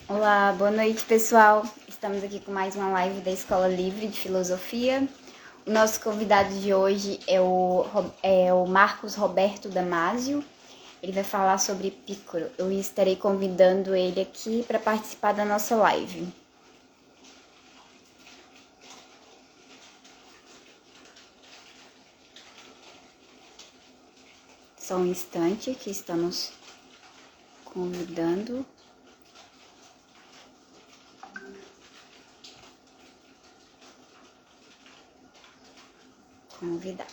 Olá, boa noite, pessoal. Estamos aqui com mais uma live da Escola Livre de Filosofia. O nosso convidado de hoje é o Marcos Roberto Damasio. Ele vai falar sobre Epicuro. Eu estarei convidando ele aqui para participar da nossa live. Só um instante que estamos convidando. Convidar.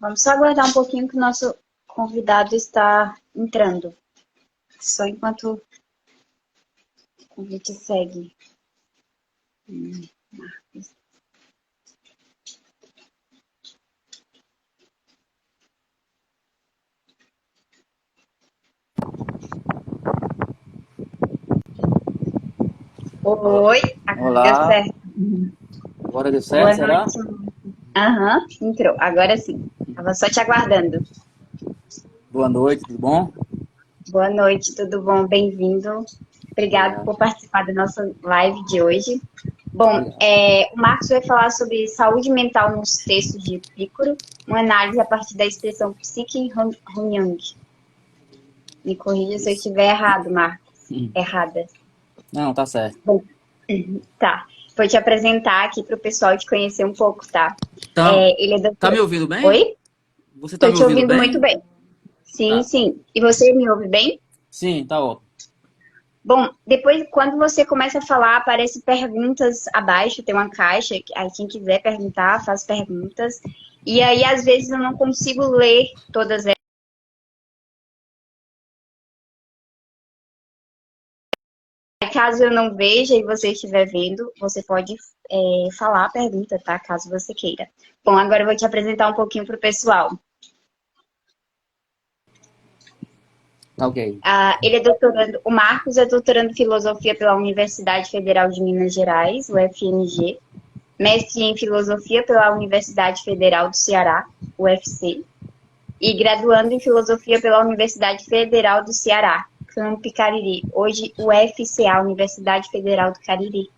Vamos só aguardar um pouquinho que o nosso convidado está entrando. Só enquanto o convite segue. Oi, agora deu Olá, certo. agora deu certo, Boa será? noite. Aham, entrou. Agora sim. Tava só te aguardando. Boa noite, tudo bom? Boa noite, tudo bom? Bem-vindo. Obrigado Obrigado. por participar da nossa live de hoje. Bom, Obrigado. o Marcos vai falar sobre saúde mental nos textos de Epicuro, uma análise a partir da expressão psique em Jung. Me corrija se eu Isso. estiver errado, Marcos. Errada. Não, tá certo. Bom, tá. Vou te apresentar aqui para o pessoal te conhecer um pouco, tá? Tá, Ele é tá doutor. me ouvindo bem? Oi? Você tá Estou me te ouvindo ouvindo muito bem? bem. Sim, Tá. sim. E você me ouve bem? Sim, tá ótimo. Bom, depois, quando você começa a falar, aparece perguntas abaixo, tem uma caixa, aí quem quiser perguntar, faz perguntas. E aí, às vezes, eu não consigo ler todas elas. Caso eu não veja e você estiver vendo, você pode falar a pergunta, tá? Caso você queira. Bom, agora eu vou te apresentar um pouquinho para o pessoal. Tá ok. Ele é doutorando, o Marcos é doutorando em filosofia pela Universidade Federal de Minas Gerais, UFMG, mestre em filosofia pela Universidade Federal do Ceará, UFC, e graduando em filosofia pela Universidade Federal do Ceará, Campo Cariri, hoje UFCA, Universidade Federal do Cariri.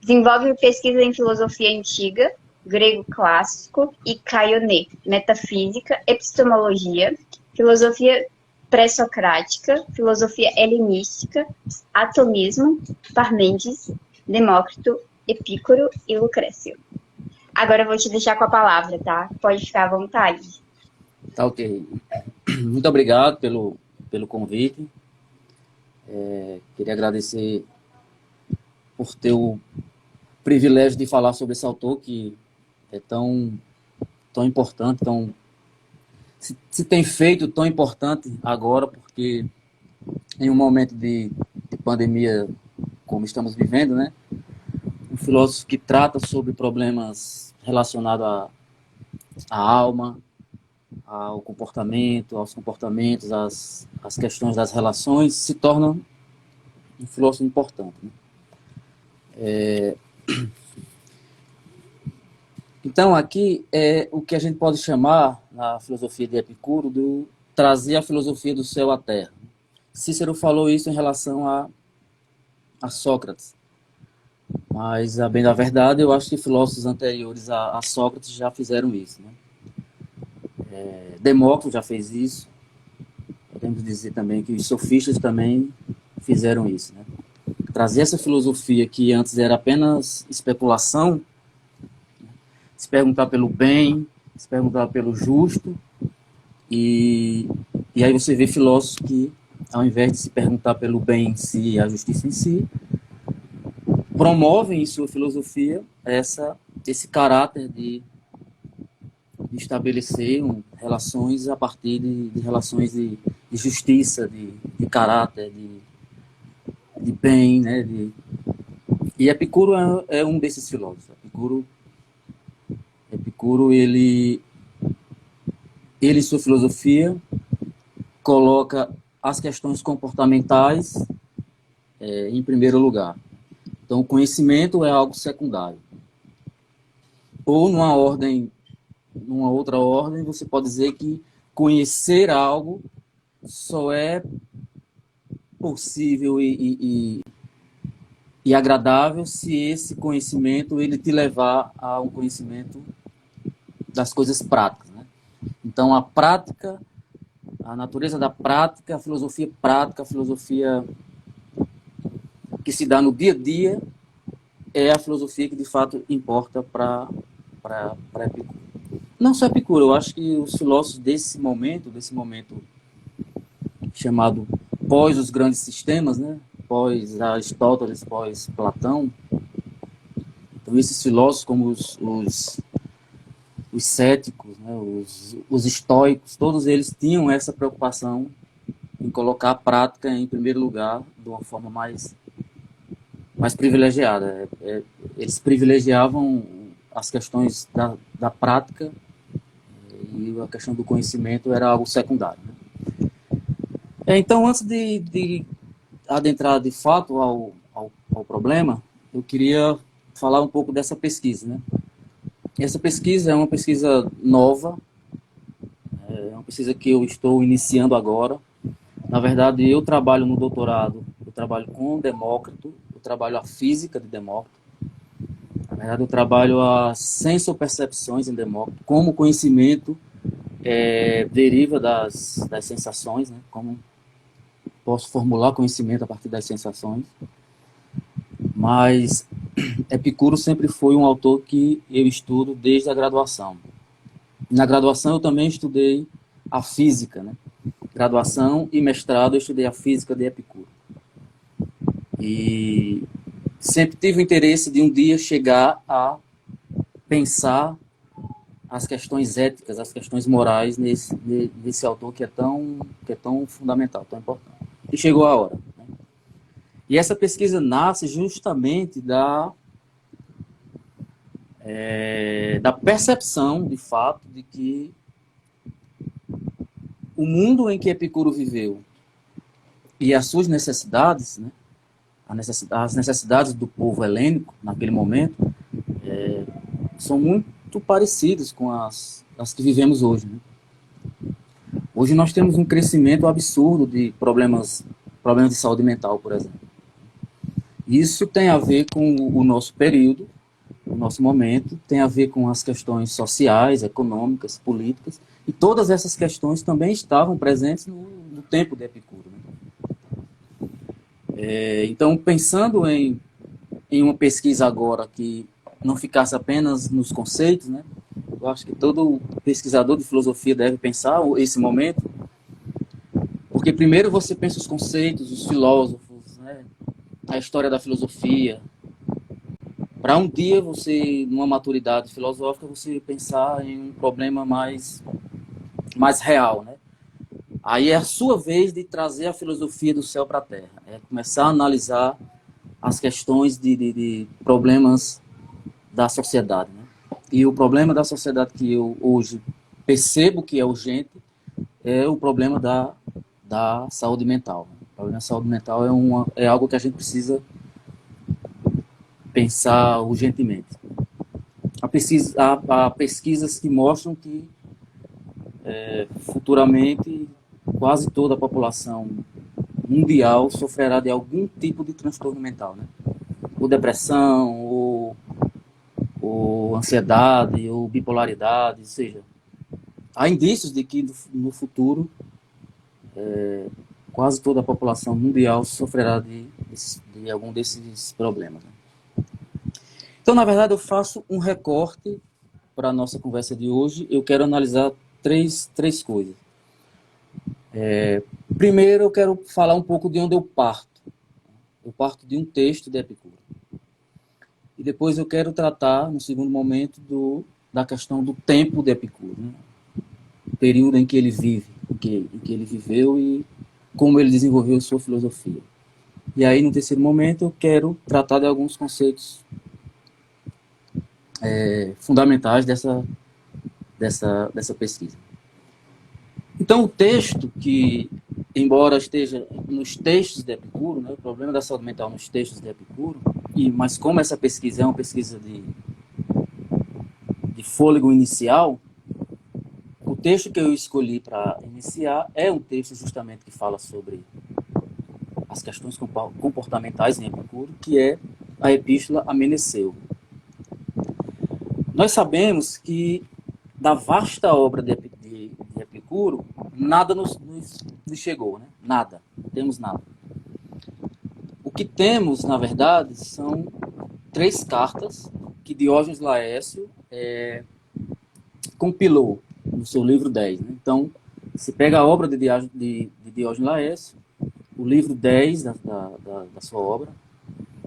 Desenvolve pesquisa em filosofia antiga, grego clássico e Caioné, metafísica, epistemologia, filosofia pré-socrática, filosofia helenística, atomismo, Parmênides, Demócrito, Epicuro e Lucrécio. Agora eu vou te deixar com a palavra, tá? Pode ficar à vontade. Tá ok. Muito obrigado pelo convite. Queria agradecer por ter o privilégio de falar sobre esse autor que é tão importante, se tem feito tão importante agora, porque em um momento de pandemia como estamos vivendo, né? Um filósofo que trata sobre problemas relacionados à alma, ao comportamento, aos comportamentos, às questões das relações, se torna um filósofo importante. Né? Então, aqui é o que a gente pode chamar, na filosofia de Epicuro, de trazer a filosofia do céu à terra. Cícero falou isso em relação a Sócrates, mas, a bem da verdade, eu acho que filósofos anteriores a Sócrates já fizeram isso. Né? Demócrito já fez isso. Podemos dizer também que os sofistas também fizeram isso. Né? Trazer essa filosofia que antes era apenas especulação, se perguntar pelo bem, se perguntar pelo justo, e, e aí você vê filósofos que, ao invés de se perguntar pelo bem em si e a justiça em si, promovem em sua filosofia esse caráter de estabelecer relações a partir de relações de justiça, de caráter, de bem, né? E Epicuro é um desses filósofos. Epicuro ele e sua filosofia coloca as questões comportamentais em primeiro lugar. Então, o conhecimento é algo secundário. Ou numa outra ordem, você pode dizer que conhecer algo só é possível e agradável se esse conhecimento ele te levar a um conhecimento das coisas práticas, né? Então, a prática, a natureza da prática, a filosofia que se dá no dia a dia, é a filosofia que, de fato, importa para Epicuro. Não só Epicuro, eu acho que os filósofos desse momento chamado pós os grandes sistemas, né? Pós Aristóteles, pós Platão, então esses filósofos como os céticos, né? os estoicos, todos eles tinham essa preocupação em colocar a prática em primeiro lugar de uma forma mais privilegiada. Eles privilegiavam as questões da prática e a questão do conhecimento era algo secundário, né? Então, antes de adentrar de fato ao problema, eu queria falar um pouco dessa pesquisa, né? Essa pesquisa é uma pesquisa nova, é uma pesquisa que eu estou iniciando agora. Na verdade, eu trabalho no doutorado, eu trabalho com Demócrito, eu trabalho a física de Demócrito. Na verdade, eu trabalho as sensopercepções em Demócrito, como o conhecimento deriva das sensações, né? Como posso formular conhecimento a partir das sensações. Mas Epicuro sempre foi um autor que eu estudo desde a graduação. Na graduação eu também estudei a física, né? Graduação e mestrado eu estudei a física de Epicuro. E sempre tive o interesse de um dia chegar a pensar as questões éticas, as questões morais nesse autor que é tão fundamental, tão importante. E chegou a hora, né? E essa pesquisa nasce justamente da percepção, de fato, de que o mundo em que Epicuro viveu e as suas necessidades, né, as necessidades do povo helênico naquele momento, são muito parecidas com as que vivemos hoje, né? Hoje nós temos um crescimento absurdo de problemas de saúde mental, por exemplo. Isso tem a ver com o nosso período, o nosso momento, tem a ver com as questões sociais, econômicas, políticas, e todas essas questões também estavam presentes no tempo de Epicuro, né? Então, pensando em uma pesquisa agora que não ficasse apenas nos conceitos, né? Eu acho que todo pesquisador de filosofia deve pensar esse momento, porque primeiro você pensa os conceitos, os filósofos, né? A história da filosofia, para um dia você, numa maturidade filosófica, você pensar em um problema mais real, né? Aí é a sua vez de trazer a filosofia do céu para a terra, começar a analisar as questões de problemas da sociedade, né? E o problema da sociedade que eu hoje percebo que é urgente é o problema da saúde mental. O problema da saúde mental é algo que a gente precisa pensar urgentemente. Há pesquisas que mostram que futuramente quase toda a população mundial sofrerá de algum tipo de transtorno mental, né? Ou depressão, ou ansiedade, ou bipolaridade, ou seja, há indícios de que no futuro quase toda a população mundial sofrerá de algum desses problemas, né? Então, na verdade, eu faço um recorte para a nossa conversa de hoje. Eu quero analisar três coisas. Primeiro, eu quero falar um pouco de onde eu parto. Eu parto de um texto de Epicuro. E depois eu quero tratar, no segundo momento, da questão do tempo de Epicuro, né? O período em que ele vive, em que ele viveu e como ele desenvolveu sua filosofia. E aí, no terceiro momento, eu quero tratar de alguns conceitos fundamentais dessa pesquisa. Então, o texto que, embora esteja nos textos de Epicuro, né, o problema da saúde mental nos textos de Epicuro, mas como essa pesquisa é uma pesquisa de fôlego inicial, o texto que eu escolhi para iniciar é um texto justamente que fala sobre as questões comportamentais em Epicuro, que é a Epístola a Meneceu. Nós sabemos que da vasta obra de Epicuro, nada nos chegou, né? Nada, não temos nada. O que temos, na verdade, são 3 cartas que Diógenes Laércio compilou no seu livro 10. Né? Então, se pega a obra de Diógenes Laércio, o livro 10 da sua obra,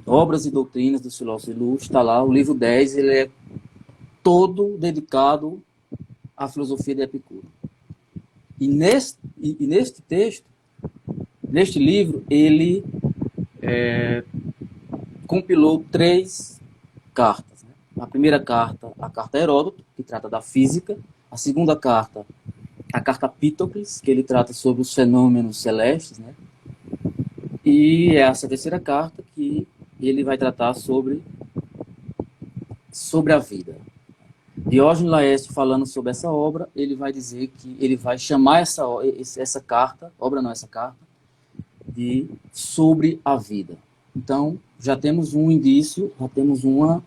Obras e Doutrinas dos Filósofos Ilustres, está lá, o livro 10, ele é todo dedicado à filosofia de Epicuro. E neste texto, neste livro, ele compilou 3 cartas. Né? A primeira carta, a carta Heródoto, que trata da física. A segunda carta, a carta Pítocles, que ele trata sobre os fenômenos celestes. Né? E essa terceira carta que ele vai tratar sobre a vida. Diógenes Laércio, falando sobre essa obra, ele vai dizer que ele vai chamar essa carta, de sobre a vida. Então, já temos um indício, já temos uma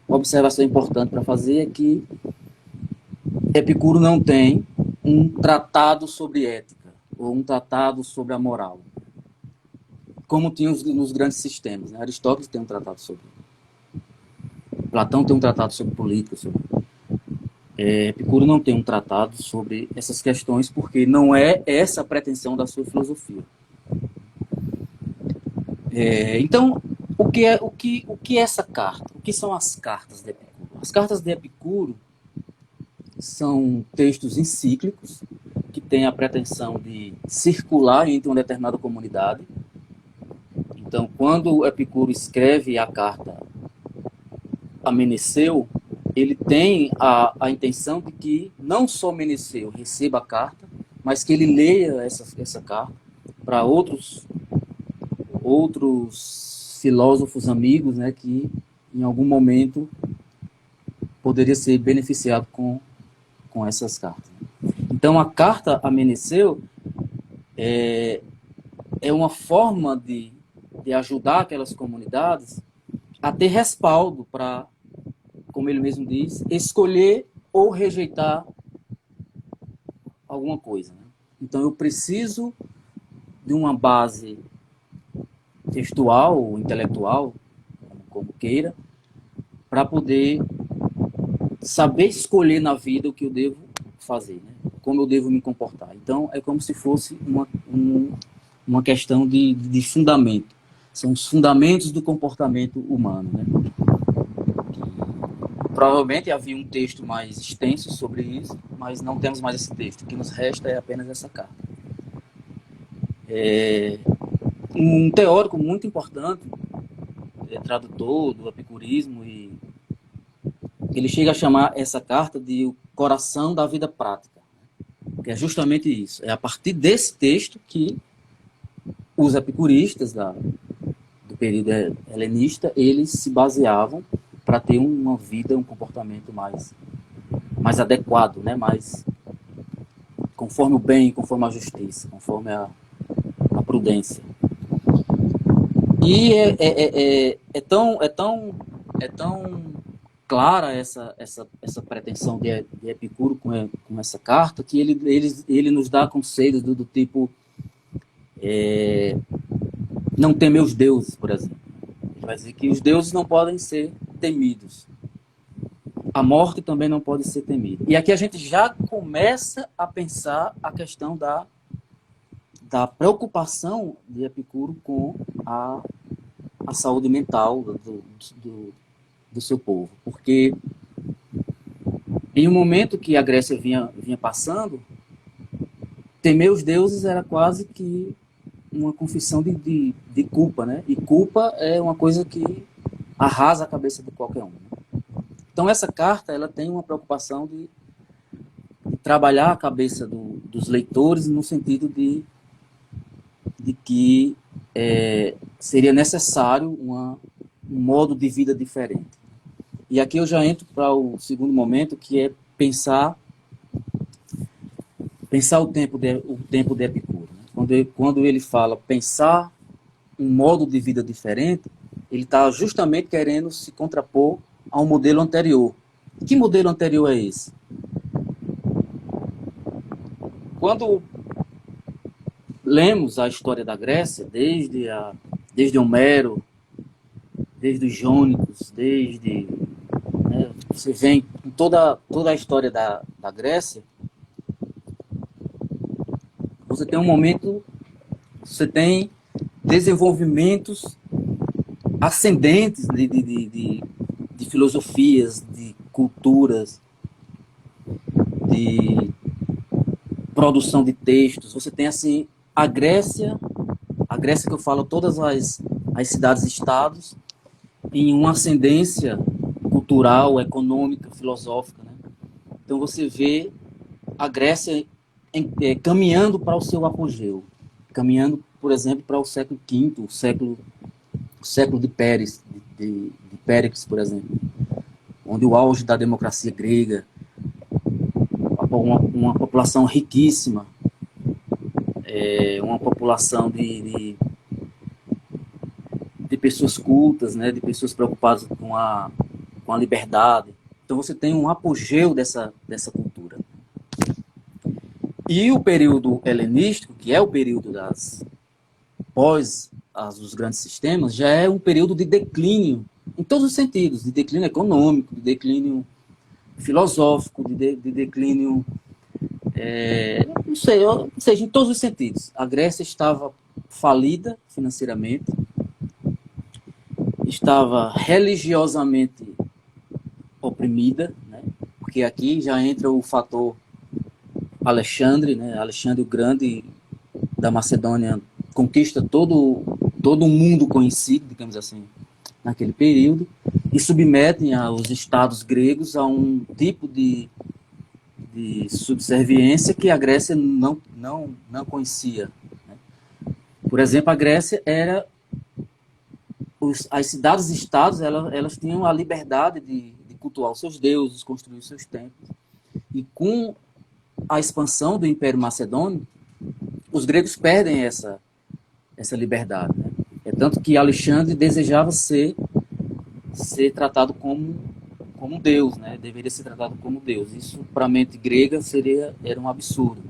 observação importante para fazer, é que Epicuro não tem um tratado sobre ética, ou um tratado sobre a moral, como tinha nos grandes sistemas. Né? Aristóteles tem um tratado sobre Platão tem um tratado sobre política, Epicuro não tem um tratado sobre essas questões, porque não é essa a pretensão da sua filosofia. Então, o que é essa carta? O que são as cartas de Epicuro? As cartas de Epicuro são textos encíclicos que têm a pretensão de circular entre uma determinada comunidade. Então, quando Epicuro escreve a carta a Meneceu, ele tem a intenção de que não só Meneceu receba a carta, mas que ele leia essa carta para outros filósofos amigos, né, que em algum momento poderia ser beneficiado com essas cartas. Então, a carta a Meneceu é uma forma de ajudar aquelas comunidades a ter respaldo para, como ele mesmo diz, escolher ou rejeitar alguma coisa. Né? Então, eu preciso de uma base textual ou intelectual, como queira, para poder saber escolher na vida o que eu devo fazer, né? Como eu devo me comportar. Então, é como se fosse uma questão de fundamento. São os fundamentos do comportamento humano. Né? Provavelmente havia um texto mais extenso sobre isso, mas não temos mais esse texto. O que nos resta é apenas essa carta. Um teórico muito importante, tradutor do epicurismo, e ele chega a chamar essa carta de o coração da vida prática. Que é justamente isso. É a partir desse texto que os epicuristas do período helenista, eles se baseavam para ter uma vida, um comportamento mais adequado, né? Mais conforme o bem, conforme a justiça, conforme a prudência. E é tão clara essa pretensão de Epicuro com essa carta, que ele nos dá conselhos do tipo não temer os deuses, por exemplo. Ele vai dizer que os deuses não podem ser temidos. A morte também não pode ser temida. E aqui a gente já começa a pensar a questão da preocupação de Epicuro com a saúde mental do seu povo. Porque em um momento que a Grécia vinha passando, temer os deuses era quase que uma confissão de culpa, né? E culpa é uma coisa que arrasa a cabeça de qualquer um. Então essa carta, ela tem uma preocupação de trabalhar a cabeça do dos leitores, no sentido de que seria necessário um modo de vida diferente. E aqui eu já entro para o segundo momento, que é pensar o tempo de Epicuro. Né? Quando ele fala pensar um modo de vida diferente, ele está justamente querendo se contrapor a um modelo anterior. Que modelo anterior é esse? Quando lemos a história da Grécia, desde Homero, desde os jônicos, né, você vem em toda a história da Grécia, você tem um momento, você tem desenvolvimentos ascendentes de filosofias, de culturas, de produção de textos. Você tem, assim, a Grécia que eu falo, todas as cidades-estados, em uma ascendência cultural, econômica, filosófica. Né? Então você vê a Grécia caminhando para o seu apogeu, caminhando, por exemplo, para o século V, o século de Péricles, por exemplo, onde o auge da democracia grega, uma população riquíssima, uma população de pessoas cultas, né, de pessoas preocupadas com a liberdade. Então você tem um apogeu dessa cultura. E o período helenístico, que é o período dos grandes sistemas, já é um período de declínio, em todos os sentidos, de declínio econômico, de declínio filosófico, de declínio, não sei, ou seja, em todos os sentidos. A Grécia estava falida financeiramente, estava religiosamente oprimida, né? Porque aqui já entra o fator Alexandre, né? Alexandre o Grande da Macedônia conquista todo o mundo conhecido, digamos assim, naquele período, e submetem os estados gregos a um tipo de subserviência que a Grécia não conhecia. Né? Por exemplo, a Grécia era as cidades-estados, elas tinham a liberdade de cultuar os seus deuses, construir os seus templos. E com a expansão do Império Macedônio, os gregos perdem essa liberdade. Né? É tanto que Alexandre desejava ser tratado como Deus, né? Deveria ser tratado como Deus. Isso, para a mente grega, era um absurdo.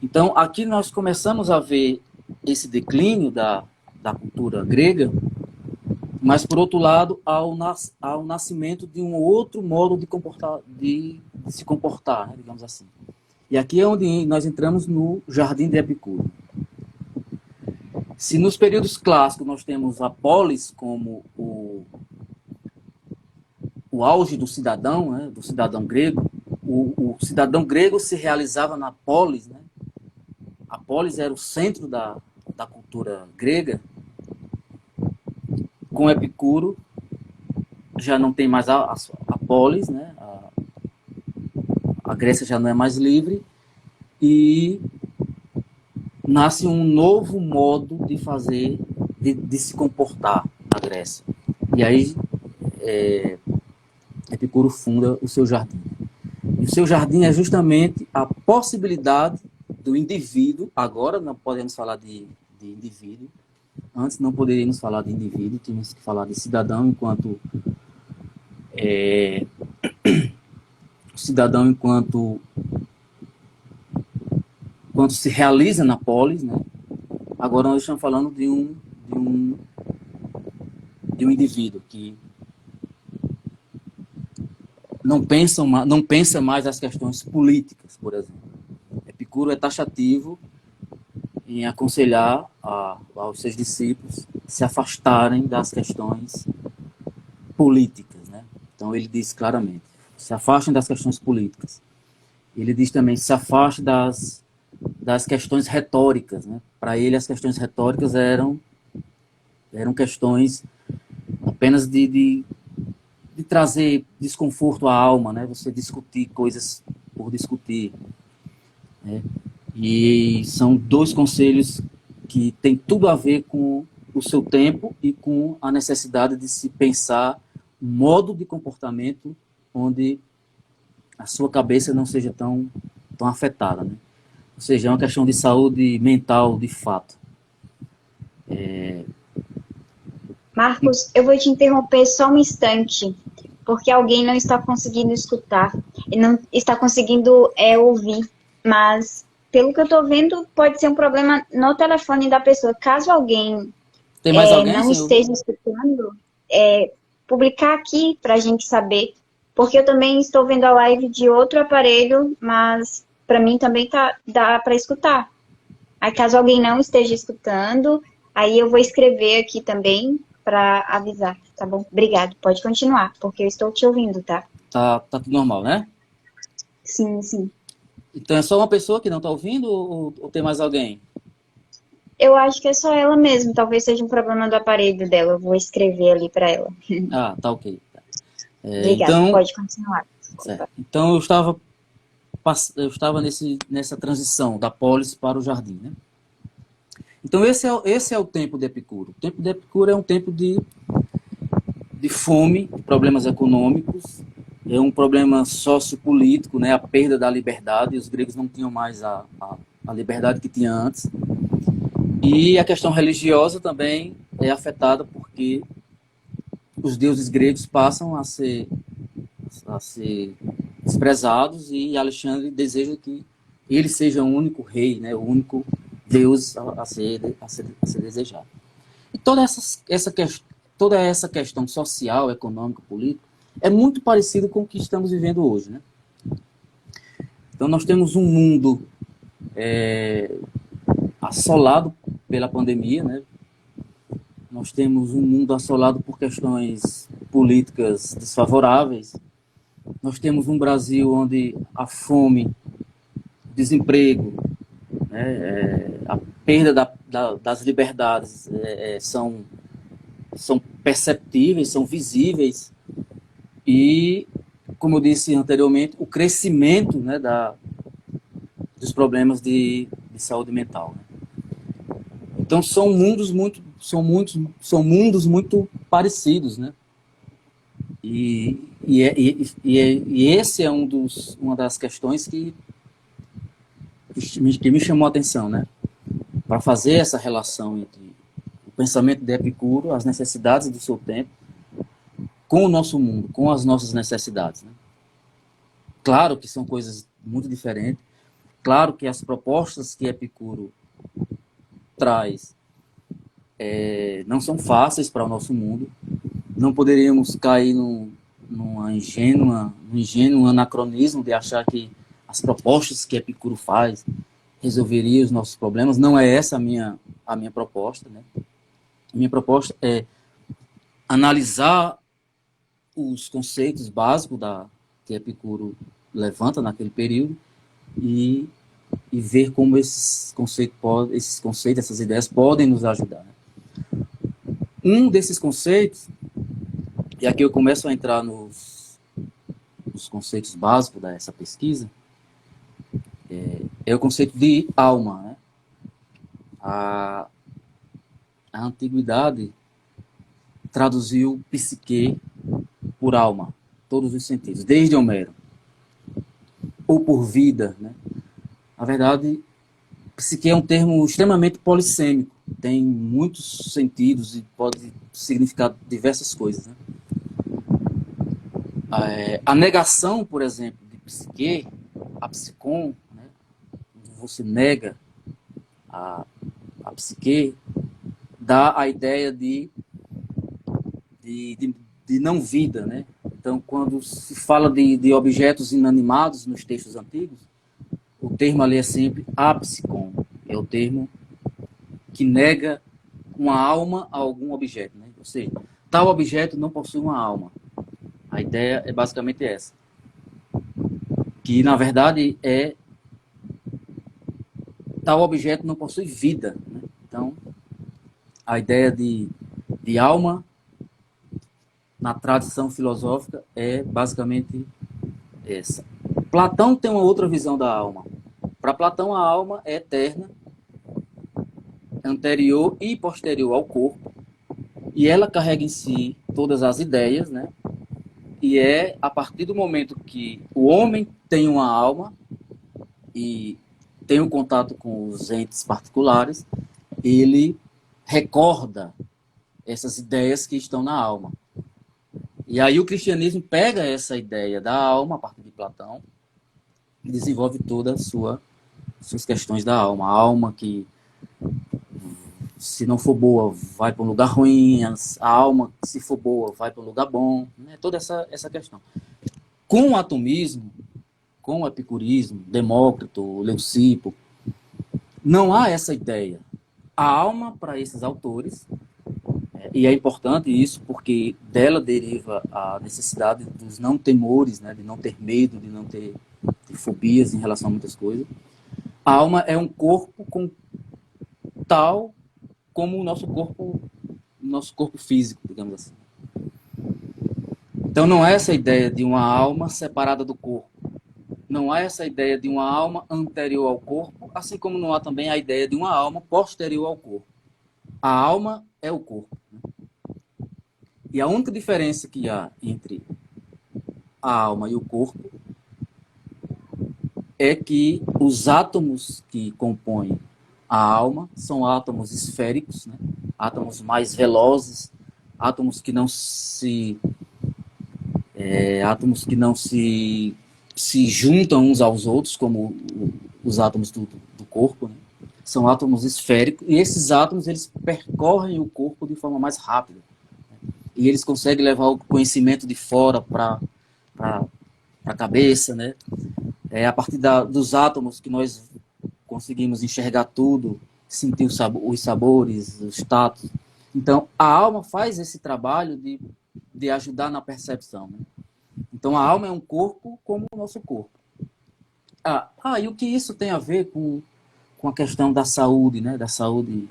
Então, aqui nós começamos a ver esse declínio da cultura grega, mas, por outro lado, ao nascimento de um outro modo de se comportar, né, digamos assim. E aqui é onde nós entramos no Jardim de Epicuro. Se nos períodos clássicos nós temos a polis como o auge do cidadão, né, do cidadão grego, o cidadão grego se realizava na polis, né? A polis era o centro da cultura grega. Com Epicuro, já não tem mais a polis, né? A Grécia já não é mais livre, e nasce um novo modo de fazer, de se comportar na Grécia. E aí Epicuro funda o seu jardim. E o seu jardim é justamente a possibilidade do indivíduo. Agora não podemos falar de indivíduo. Antes não poderíamos falar de indivíduo, tínhamos que falar de cidadão enquanto se realiza na polis, né? Agora nós estamos falando de um indivíduo que não pensa mais as questões políticas, por exemplo. Epicuro é taxativo em aconselhar aos seus discípulos se afastarem das questões políticas, né? Então ele diz claramente, se afastem das questões políticas. Ele diz também, se afaste das questões retóricas, né? Para ele as questões retóricas eram questões apenas de trazer desconforto à alma, né? Você discutir coisas por discutir. E são dois conselhos que têm tudo a ver com o seu tempo e com a necessidade de se pensar um modo de comportamento onde a sua cabeça não seja tão afetada, né? Ou seja, é uma questão de saúde mental, de fato. Marcos, eu vou te interromper só um instante, porque alguém não está conseguindo escutar e não está conseguindo ouvir, mas pelo que eu estou vendo, pode ser um problema no telefone da pessoa. Caso alguém Tem mais alguém, não senhor? esteja escutando, publicar aqui para a gente saber, porque eu também estou vendo a live de outro aparelho, mas para mim também dá para escutar. Aí caso alguém não esteja escutando, aí eu vou escrever aqui também para avisar, tá bom? Obrigado, pode continuar, porque eu estou te ouvindo, tá? Tá tudo normal, né? Sim, sim. Então é só uma pessoa que não está ouvindo ou tem mais alguém? Eu acho que é só ela mesmo, talvez seja um problema do aparelho dela, eu vou escrever ali para ela. Ah, tá ok. Obrigado, Então, pode continuar. Desculpa. então eu estava nessa transição da polis para o jardim, né? Então esse é o tempo de Epicuro. O tempo de Epicuro é um tempo de fome, problemas econômicos, é um problema sociopolítico, né? A perda da liberdade, os gregos não tinham mais a liberdade que tinha antes. E a questão religiosa também é afetada porque os deuses gregos passam a ser desprezados e Alexandre deseja que ele seja o único rei, né? O único Deus a ser desejado. E toda essa questão social, econômica, política é muito parecido com o que estamos vivendo hoje, né? Então nós temos um mundo assolado pela pandemia, né? Nós temos um mundo assolado por questões políticas desfavoráveis. Nós temos um Brasil onde a fome, o desemprego, né, a perda das liberdades são perceptíveis, são visíveis. E, como eu disse anteriormente, o crescimento, né, dos problemas de saúde mental. Então são mundos muito parecidos, né? E esse é uma das questões que me chamou a atenção, né? Para fazer essa relação entre o pensamento de Epicuro, as necessidades do seu tempo, com o nosso mundo, com as nossas necessidades, né? Claro que são coisas muito diferentes. Claro que as propostas que Epicuro traz não são fáceis para o nosso mundo. Não poderíamos cair num ingênuo anacronismo de achar que as propostas que Epicuro faz resolveriam os nossos problemas. Não é essa a minha proposta, né? A minha proposta é analisar os conceitos básicos que Epicuro levanta naquele período e ver como esses conceitos, essas ideias podem nos ajudar, né? Um desses conceitos, e aqui eu começo a entrar nos conceitos básicos dessa pesquisa, é o conceito de alma, né? A antiguidade traduziu psique por alma, todos os sentidos, desde Homero, ou por vida, né? Na verdade, psique é um termo extremamente polissêmico, tem muitos sentidos e pode significar diversas coisas, né? A negação, por exemplo, de psique, a psicon, né? Você nega a psique, dá a ideia de não vida, né? Então, quando se fala de objetos inanimados nos textos antigos, o termo ali é sempre apsicon, é o termo que nega uma alma a algum objeto, né? Ou seja, tal objeto não possui uma alma. A ideia é basicamente essa. Que, na verdade, tal objeto não possui vida, né? Então, a ideia de alma, na tradição filosófica, é basicamente essa. Platão tem uma outra visão da alma. Para Platão, a alma é eterna, anterior e posterior ao corpo, e ela carrega em si todas as ideias, né? E é a partir do momento que o homem tem uma alma e tem um contato com os entes particulares, ele recorda essas ideias que estão na alma. E aí o cristianismo pega essa ideia da alma, a partir de Platão, e desenvolve todas suas questões da alma. A alma que, se não for boa, vai para um lugar ruim, a alma, se for boa, vai para um lugar bom, né? Toda essa questão. Com o atomismo, com o epicurismo, Demócrito, Leucipo, não há essa ideia. A alma, para esses autores, e é importante isso porque dela deriva a necessidade dos não temores, né, de não ter medo, de não ter fobias em relação a muitas coisas. A alma é um corpo tal como o nosso corpo físico, digamos assim. Então não é essa ideia de uma alma separada do corpo. Não há essa ideia de uma alma anterior ao corpo, assim como não há também a ideia de uma alma posterior ao corpo. A alma é o corpo. E a única diferença que há entre a alma e o corpo é que os átomos que compõem a alma são átomos esféricos, né? Átomos mais velozes, átomos que não se juntam uns aos outros, como os átomos do corpo, né? São átomos esféricos, e esses átomos eles percorrem o corpo de forma mais rápida. E eles conseguem levar o conhecimento de fora para a cabeça, né? É a partir dos átomos que nós conseguimos enxergar tudo, sentir os sabores, os tatos. Então, a alma faz esse trabalho de ajudar na percepção, né? Então, a alma é um corpo como o nosso corpo. E o que isso tem a ver com a questão da saúde, né? Da saúde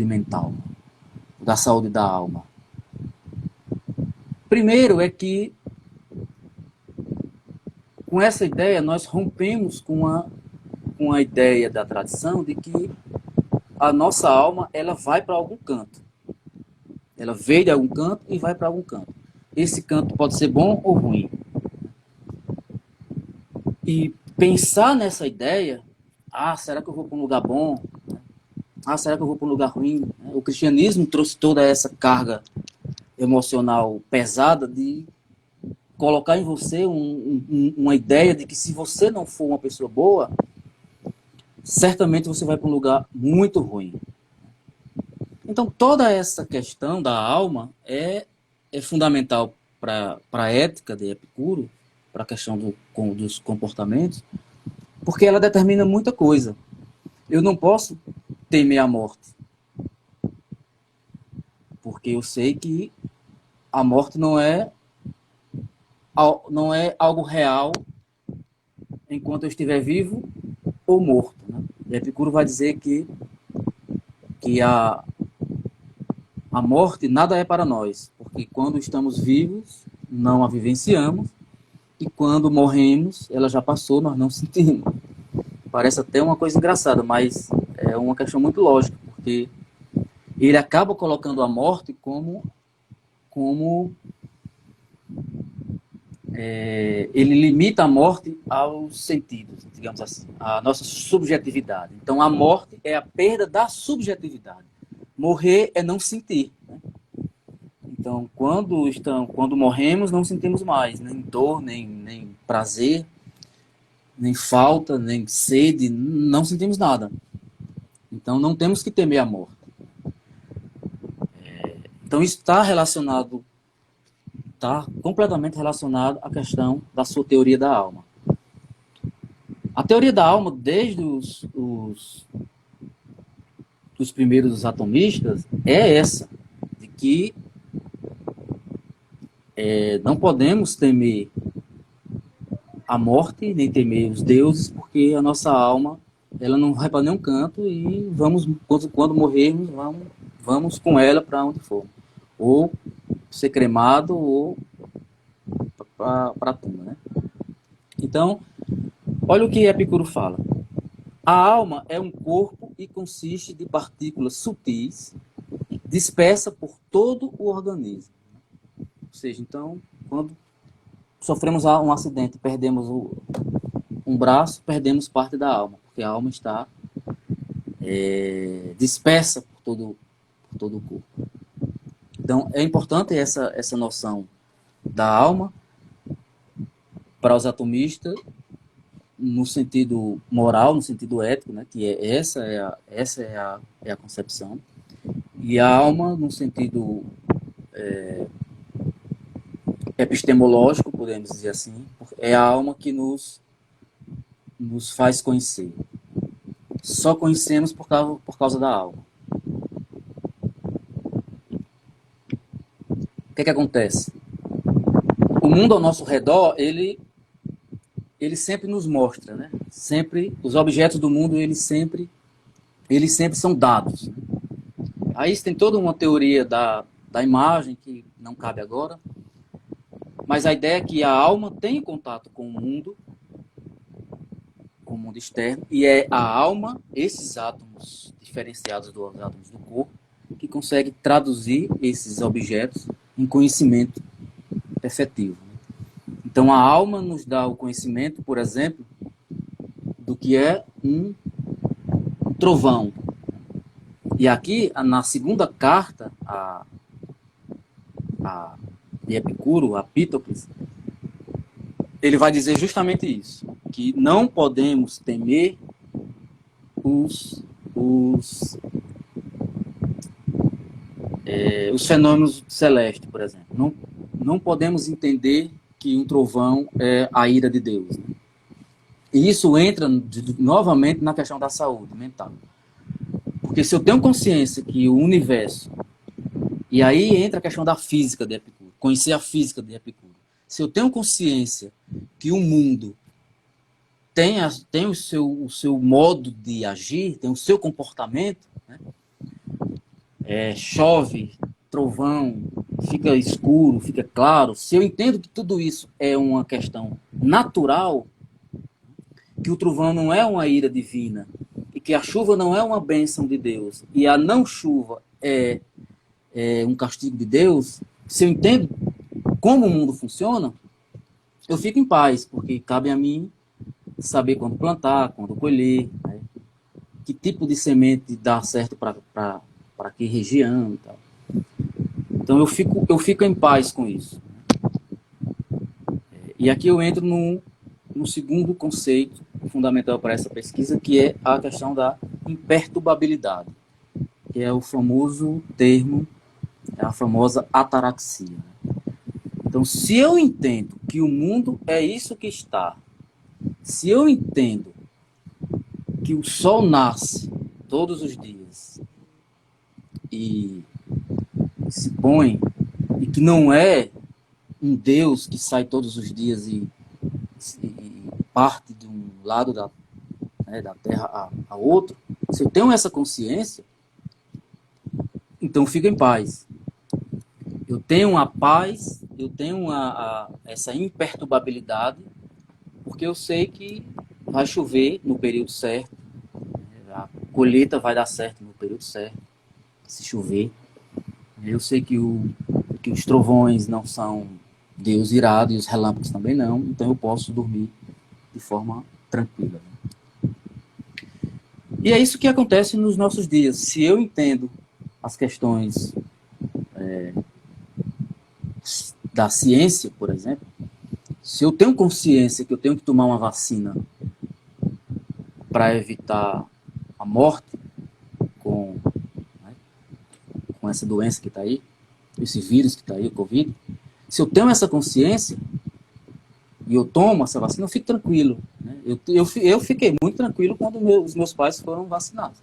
mental, da saúde da alma. Primeiro é que, com essa ideia, nós rompemos com a ideia da tradição de que a nossa alma ela vai para algum canto. Ela veio de algum canto e vai para algum canto. Esse canto pode ser bom ou ruim. E pensar nessa ideia, será que eu vou para um lugar bom? Será que eu vou para um lugar ruim? O cristianismo trouxe toda essa carga emocional pesada de colocar em você uma ideia de que se você não for uma pessoa boa, certamente você vai para um lugar muito ruim. Então, toda essa questão da alma é fundamental para a ética de Epicuro, para a questão dos comportamentos, porque ela determina muita coisa. Eu não posso temer a morte, porque eu sei que a morte não é algo real enquanto eu estiver vivo ou morto, né? E Epicuro vai dizer que a morte nada é para nós, porque quando estamos vivos, não a vivenciamos, e quando morremos, ela já passou, nós não sentimos. Parece até uma coisa engraçada, mas é uma questão muito lógica, porque ele acaba colocando a morte como ele limita a morte aos sentidos, digamos assim, a nossa subjetividade. Então, a morte é a perda da subjetividade. Morrer é não sentir, né? Então, quando morremos, não sentimos mais nem dor, nem prazer, nem falta, nem sede, não sentimos nada. Então, não temos que temer a morte. Então, isso está completamente relacionado à questão da sua teoria da alma. A teoria da alma, desde os primeiros atomistas, é essa, de que não podemos temer a morte, nem temer os deuses, porque a nossa alma ela não vai para nenhum canto e quando morrermos, vamos com ela para onde for. Ou ser cremado ou para a tumba, né? Então, Olha o que Epicuro fala. A alma é um corpo e consiste de partículas sutis, dispersa por todo o organismo. Ou seja, então, quando sofremos um acidente, perdemos um braço, perdemos parte da alma, porque a alma está dispersa por todo o corpo. Então, é importante essa noção da alma para os atomistas, no sentido moral, no sentido ético, né, que essa é a concepção, e a alma no sentido epistemológico, podemos dizer assim, é a alma que nos faz conhecer. Só conhecemos por causa da alma. O que acontece? O mundo ao nosso redor, ele sempre nos mostra, né? Sempre, os objetos do mundo, eles sempre são dados. Né? Aí tem toda uma teoria da imagem, que não cabe agora, mas a ideia é que a alma tem contato com o mundo externo, e é a alma, esses átomos diferenciados dos átomos do corpo, que consegue traduzir esses objetos em conhecimento efetivo. Então, a alma nos dá o conhecimento, por exemplo, do que é um trovão. E aqui, na segunda carta de Epicuro, a Pítocles, ele vai dizer justamente isso, que não podemos temer os fenômenos celestes, por exemplo. Não podemos entender que um trovão é a ira de Deus. Né? E isso entra novamente na questão da saúde mental. Porque se eu tenho consciência que o universo, e aí entra a questão da física de Epicuro, conhecer a física de Epicuro. Se eu tenho consciência que o mundo tem o seu modo de agir, tem o seu comportamento, né? Chove, trovão, fica escuro, fica claro. Se eu entendo que tudo isso é uma questão natural, que o trovão não é uma ira divina, e que a chuva não é uma bênção de Deus, e a não chuva é um castigo de Deus, se eu entendo como o mundo funciona, eu fico em paz, porque cabe a mim saber quando plantar, quando colher, né? Que tipo de semente dá certo para que região e tal. Então eu fico em paz com isso. E aqui eu entro no segundo conceito fundamental para essa pesquisa, que é a questão da imperturbabilidade, que é o famoso termo, a famosa ataraxia. Então, se eu entendo que o mundo é isso que está, se eu entendo que o sol nasce todos os dias e se põe, e que não é um Deus que sai todos os dias e parte de um lado da Terra a outro, se eu tenho essa consciência, então fico em paz. Eu tenho a paz, eu tenho essa imperturbabilidade, porque eu sei que vai chover no período certo, a colheita vai dar certo no período certo, se chover. Eu sei que os trovões não são Deus irado e os relâmpagos também não, então eu posso dormir de forma tranquila. E é isso que acontece nos nossos dias. Se eu entendo as questões da ciência, por exemplo, se eu tenho consciência que eu tenho que tomar uma vacina para evitar a morte com essa doença que está aí, esse vírus que está aí, o Covid, se eu tenho essa consciência e eu tomo essa vacina, eu fico tranquilo. Né? Eu fiquei muito tranquilo quando os meus pais foram vacinados.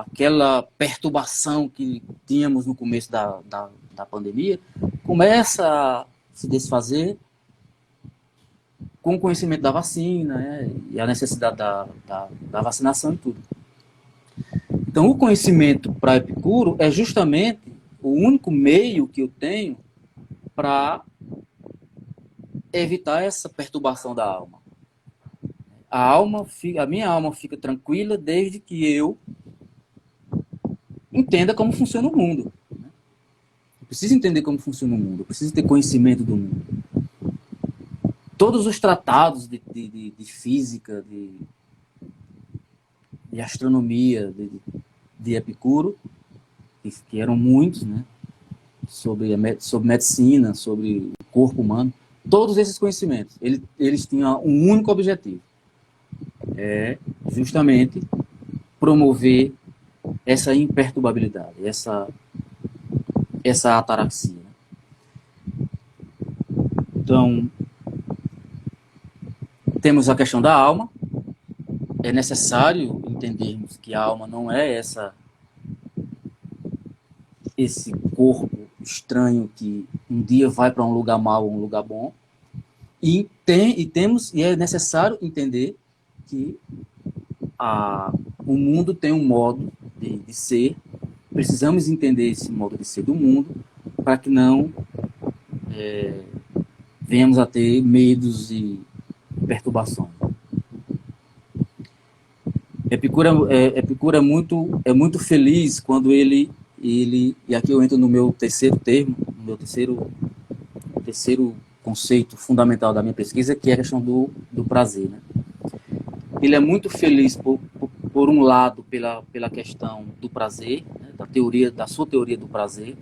Aquela perturbação que tínhamos no começo da pandemia começa a se desfazer com o conhecimento da vacina, né? E a necessidade da vacinação e tudo. Então, o conhecimento para Epicuro é justamente o único meio que eu tenho para evitar essa perturbação da alma. a minha alma fica tranquila desde que eu entenda como funciona o mundo. Eu preciso entender como funciona o mundo, eu preciso ter conhecimento do mundo. Todos os tratados de física, de astronomia, de Epicuro, que eram muitos, né? Sobre medicina, sobre o corpo humano, todos esses conhecimentos, eles tinham um único objetivo, justamente promover essa imperturbabilidade, essa ataraxia. Então, temos a questão da alma. É necessário entendermos que a alma não é esse corpo estranho que um dia vai para um lugar mau ou um lugar bom. E é necessário entender que o mundo tem um modo de ser. Precisamos entender esse modo de ser do mundo para que não venhamos a ter medos e perturbações. Epicuro é muito feliz quando ele, e aqui eu entro no meu terceiro termo, no meu terceiro conceito fundamental da minha pesquisa, que é a questão do prazer, né? Ele é muito feliz, por um lado, pela questão do prazer, né, da sua teoria do prazer,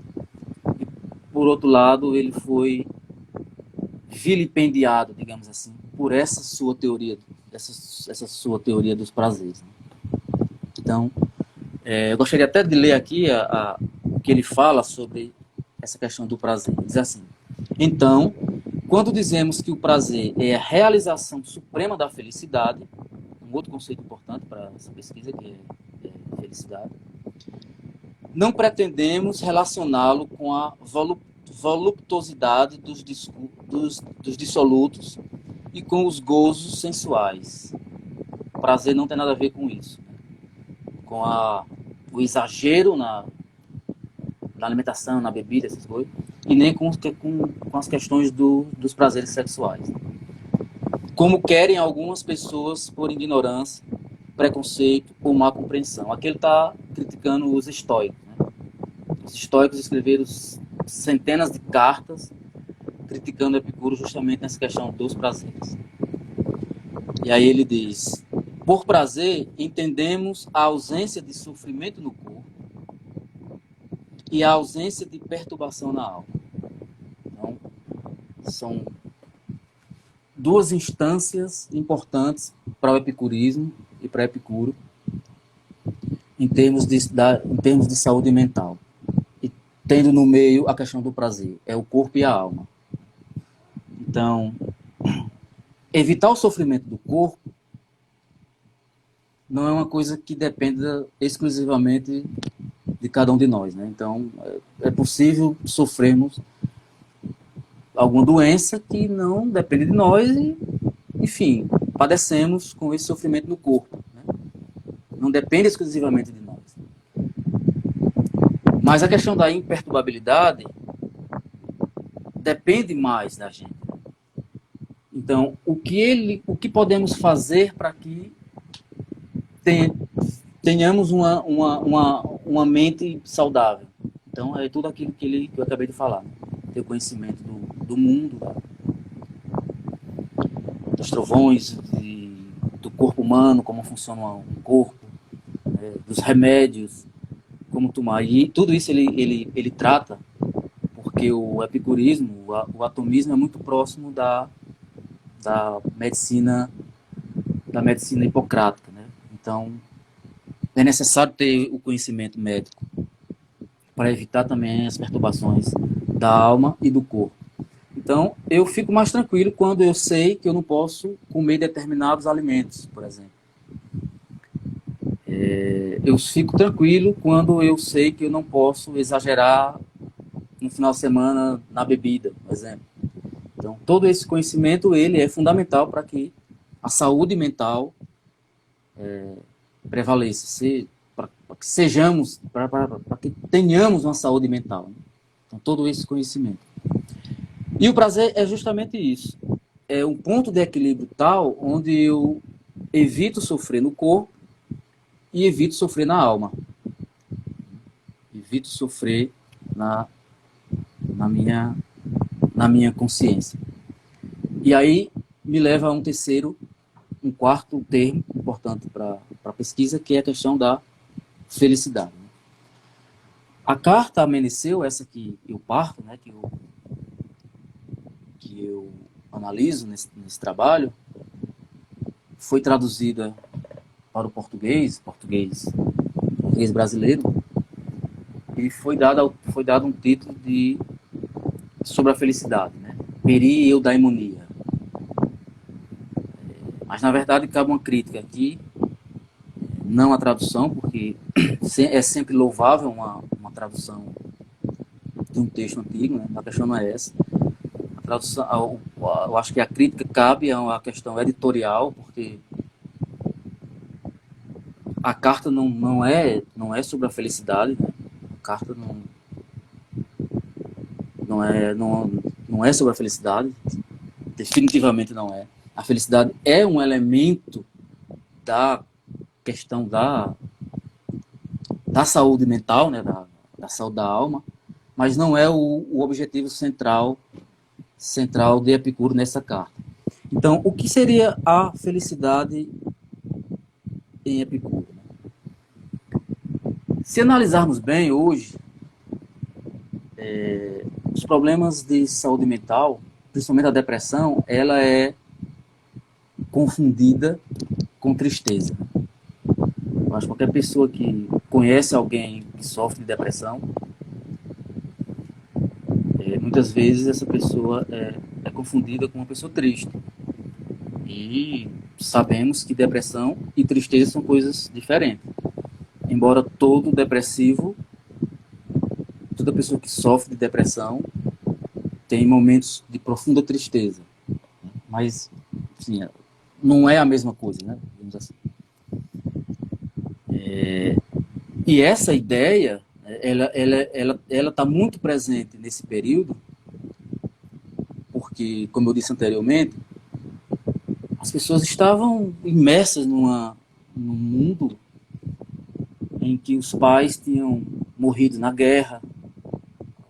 e, por outro lado, ele foi vilipendiado, digamos assim, por essa sua teoria dos prazeres. Né? Então, eu gostaria até de ler aqui o que ele fala sobre essa questão do prazer. Ele diz assim: então, quando dizemos que o prazer é a realização suprema da felicidade, um outro conceito importante para essa pesquisa, que é felicidade, não pretendemos relacioná-lo com a voluptuosidade dos dissolutos e com os gozos sensuais. O prazer não tem nada a ver com isso, com o exagero na alimentação, na bebida, essas coisas, e nem com as questões dos prazeres sexuais. Como querem algumas pessoas por ignorância, preconceito ou má compreensão. Aqui ele está criticando os estoicos. Né? Os estoicos escreveram centenas de cartas criticando Epicuro justamente nessa questão dos prazeres. E aí ele diz: por prazer, entendemos a ausência de sofrimento no corpo e a ausência de perturbação na alma. Então, são duas instâncias importantes para o epicurismo e para Epicuro em termos de saúde mental. E tendo no meio a questão do prazer, é o corpo e a alma. Então, evitar o sofrimento do corpo não é uma coisa que dependa exclusivamente de cada um de nós, né? Então, é possível sofrermos alguma doença que não depende de nós e, enfim, padecemos com esse sofrimento no corpo, né? Não depende exclusivamente de nós. Mas a questão da imperturbabilidade depende mais da gente. Então, o que podemos fazer para que tenhamos uma mente saudável? Então, é tudo aquilo que eu acabei de falar. Né? Ter o conhecimento do mundo, dos trovões, do corpo humano, como funciona um corpo, dos remédios, como tomar. E tudo isso ele trata, porque o epicurismo, o atomismo é muito próximo da medicina hipocrática, né? Então, é necessário ter o conhecimento médico para evitar também as perturbações da alma e do corpo. Então, eu fico mais tranquilo quando eu sei que eu não posso comer determinados alimentos, por exemplo. Eu fico tranquilo quando eu sei que eu não posso exagerar no final de semana na bebida, por exemplo. Então, todo esse conhecimento ele é fundamental para que a saúde mental prevaleça, para que tenhamos uma saúde mental. Né? Então, todo esse conhecimento. E o prazer é justamente isso. É um ponto de equilíbrio tal onde eu evito sofrer no corpo e evito sofrer na alma. Evito sofrer na minha consciência. E aí me leva a um quarto termo importante para a pesquisa, que é a questão da felicidade. A carta Ameneceu, essa que eu parto, né, que eu analiso nesse trabalho, foi traduzida para o português brasileiro, e foi dado um título sobre a felicidade, né? Perieudaimonía. Mas, na verdade, cabe uma crítica aqui, não a tradução, porque é sempre louvável uma tradução de um texto antigo, né? A questão não é essa. A tradução, eu acho que a crítica cabe a uma questão editorial, porque a carta não é sobre a felicidade, né? A carta não é sobre a felicidade, definitivamente não é. A felicidade é um elemento da questão da saúde mental, né? Da saúde da alma, mas não é o objetivo central de Epicuro nessa carta. Então, o que seria a felicidade em Epicuro? Se analisarmos bem hoje, os problemas de saúde mental, principalmente a depressão, ela é confundida com tristeza. Eu acho que qualquer pessoa que conhece alguém que sofre de depressão, muitas vezes essa pessoa é confundida com uma pessoa triste. E sabemos que depressão e tristeza são coisas diferentes. Embora todo depressivo, toda pessoa que sofre de depressão tem momentos de profunda tristeza. Mas, assim, não é a mesma coisa, né? Digamos assim. E essa ideia, ela está muito presente nesse período, porque, como eu disse anteriormente, as pessoas estavam imersas num mundo em que os pais tinham morrido na guerra,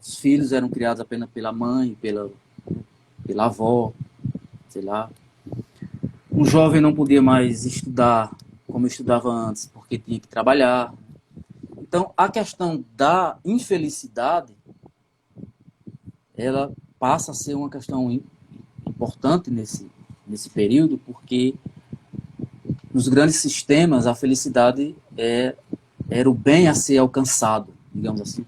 os filhos eram criados apenas pela mãe, pela avó, sei lá. Um jovem não podia mais estudar como estudava antes, porque tinha que trabalhar. Então, a questão da infelicidade, ela passa a ser uma questão importante nesse período, porque nos grandes sistemas a felicidade era o bem a ser alcançado, digamos assim,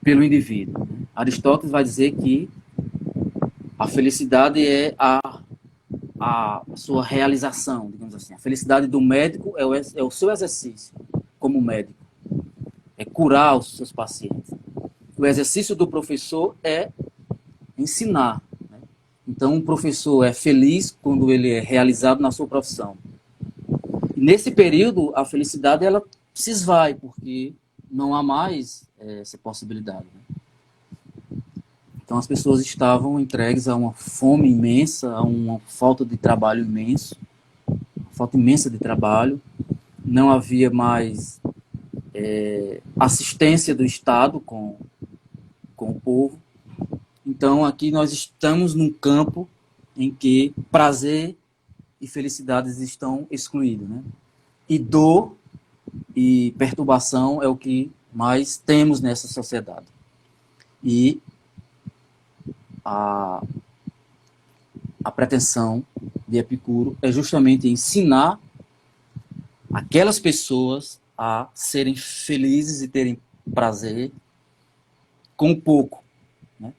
pelo indivíduo. Aristóteles vai dizer que a felicidade é a sua realização, digamos assim. A felicidade do médico é o seu exercício como médico, é curar os seus pacientes. O exercício do professor é ensinar. Né? Então, um professor é feliz quando ele é realizado na sua profissão. E nesse período, a felicidade ela se esvai, porque não há mais essa possibilidade. Né? Então, as pessoas estavam entregues a uma fome imensa, a uma falta de trabalho imenso, falta imensa de trabalho. Não havia mais assistência do Estado com o povo. Então, aqui nós estamos num campo em que prazer e felicidades estão excluídos, né? E dor e perturbação é o que mais temos nessa sociedade. E a pretensão de Epicuro é justamente ensinar aquelas pessoas a serem felizes e terem prazer com pouco, né?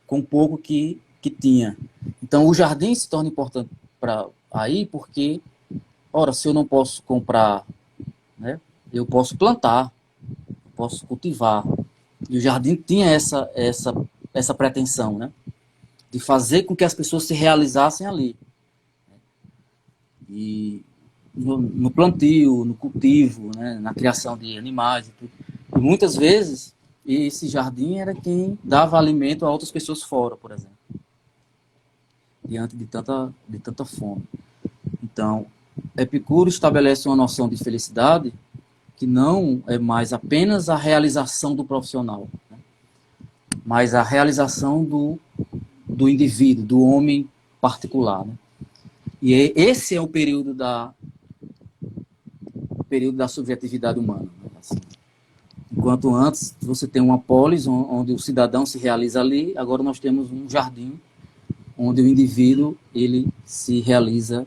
Com pouco que tinha. Então, o jardim se torna importante aí porque, ora, se eu não posso comprar, né, eu posso plantar, posso cultivar. E o jardim tinha essa pretensão, né, de fazer com que as pessoas se realizassem ali. E no plantio, no cultivo, né, na criação de animais e tudo. E muitas vezes esse jardim era quem dava alimento a outras pessoas fora, por exemplo. diante de tanta fome. Então, Epicuro estabelece uma noção de felicidade que não é mais apenas a realização do profissional, né? Mas a realização do indivíduo, do homem particular, né? E esse é o período da subjetividade humana, né? Assim, enquanto antes você tem uma polis onde o cidadão se realiza ali, agora nós temos um jardim onde o indivíduo ele se realiza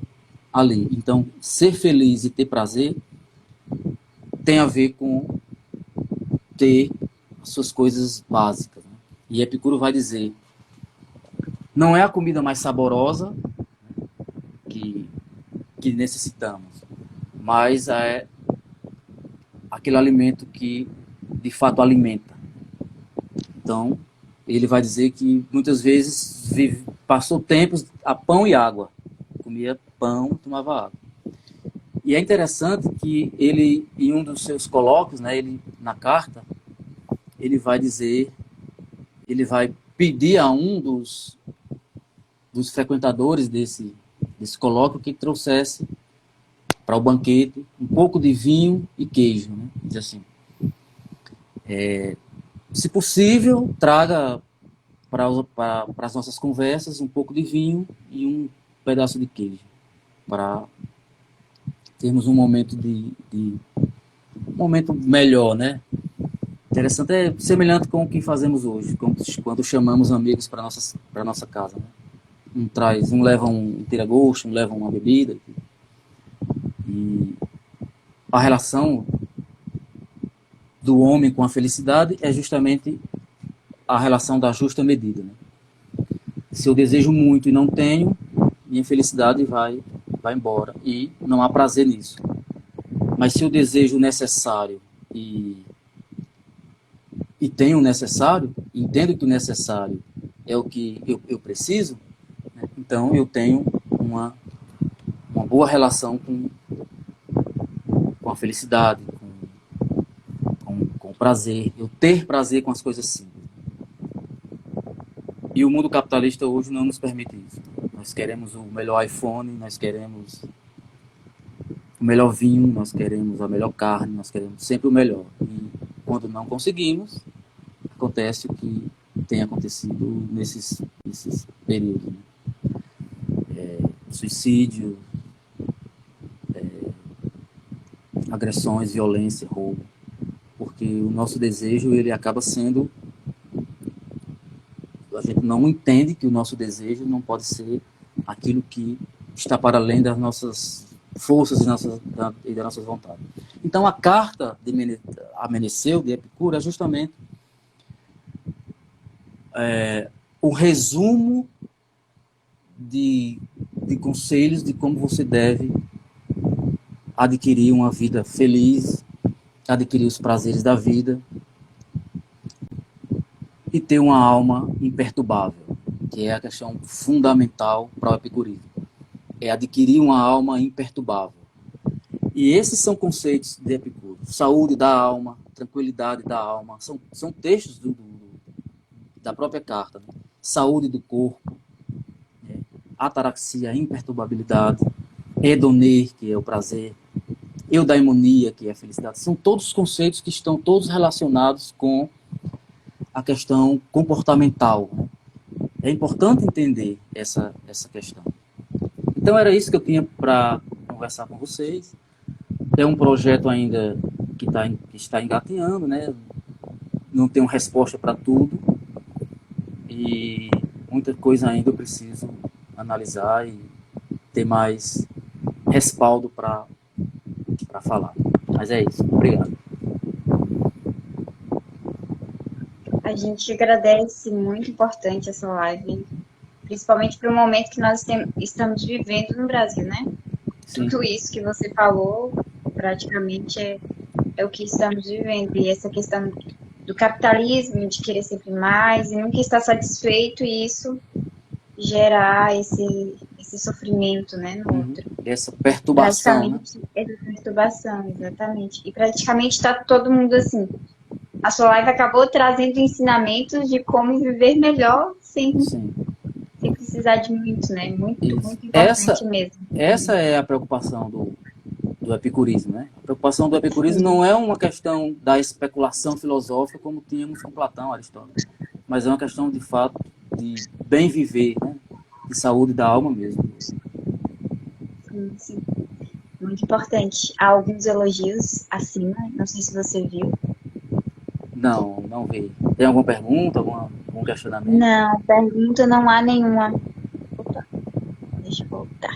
ali. Então, ser feliz e ter prazer tem a ver com ter as suas coisas básicas, né? E Epicuro vai dizer, não é a comida mais saborosa que necessitamos, mas é aquele alimento que de fato alimenta. Então, ele vai dizer que muitas vezes passou tempos a pão e água, comia pão, tomava água. E é interessante que ele, em um dos seus colóquios, né, ele, na carta, ele vai dizer, ele vai pedir a um dos frequentadores desse colóquio que trouxesse para o banquete um pouco de vinho e queijo, né? Diz assim, se possível, traga para as nossas conversas um pouco de vinho e um pedaço de queijo, para termos um momento um momento melhor, né? Interessante, é semelhante com o que fazemos hoje, quando chamamos amigos para nossa casa, né? Um leva um tira-gosto, um leva uma bebida. E a relação do homem com a felicidade é justamente a relação da justa medida, né? Se eu desejo muito e não tenho, minha felicidade vai embora e não há prazer nisso. Mas se eu desejo o necessário e tenho o necessário, entendo que o necessário é o que eu preciso, né? Então eu tenho uma boa relação com a felicidade, com o prazer, eu ter prazer com as coisas simples. E o mundo capitalista hoje não nos permite isso. Nós queremos o melhor iPhone, nós queremos o melhor vinho, nós queremos a melhor carne, nós queremos sempre o melhor. E quando não conseguimos, acontece o que tem acontecido nesses períodos, né? Suicídio, agressões, violência, roubo. Porque o nosso desejo, ele acaba sendo... A gente não entende que o nosso desejo não pode ser aquilo que está para além das nossas forças e das nossas vontades. Então, a carta de Meneceu, de Epicuro, é justamente o resumo de conselhos de como você deve adquirir uma vida feliz, adquirir os prazeres da vida e ter uma alma imperturbável, que é a questão fundamental para o epicurismo. É adquirir uma alma imperturbável. E esses são conceitos de Epicuro. Saúde da alma, tranquilidade da alma, são textos da própria carta, né? Saúde do corpo, né? Ataraxia, imperturbabilidade, hedonê, que é o prazer, eudaimonia, que é a felicidade. São todos conceitos que estão todos relacionados com a questão comportamental, né? É importante entender essa questão. Então era isso que eu tinha para conversar com vocês. É um projeto ainda que está engatinhando, né? Não tenho resposta para tudo e muita coisa ainda eu preciso analisar e ter mais respaldo para falar. Mas é isso. Obrigado. A gente agradece, muito importante essa live, principalmente para o momento que nós estamos vivendo no Brasil, né? Sim. Tudo isso que você falou, praticamente é o que estamos vivendo. E essa questão do capitalismo, de querer sempre mais e nunca estar satisfeito, e isso gerar esse sofrimento, né, no outro. Essa perturbação, né? Essa perturbação, exatamente. E praticamente está todo mundo assim. A sua live acabou trazendo ensinamentos de como viver melhor sem precisar de muito, né? Muito, Isso. muito importante mesmo. Essa é a preocupação do epicurismo, né? A preocupação do epicurismo não é uma questão da especulação filosófica como tínhamos com Platão, Aristóteles, mas é uma questão, de fato, de bem viver, né? De saúde da alma mesmo. Sim, sim. Muito importante. Há alguns elogios acima, não sei se você viu. Não vi. Tem alguma pergunta, algum questionamento? Não, pergunta não há nenhuma. Opa, deixa eu voltar.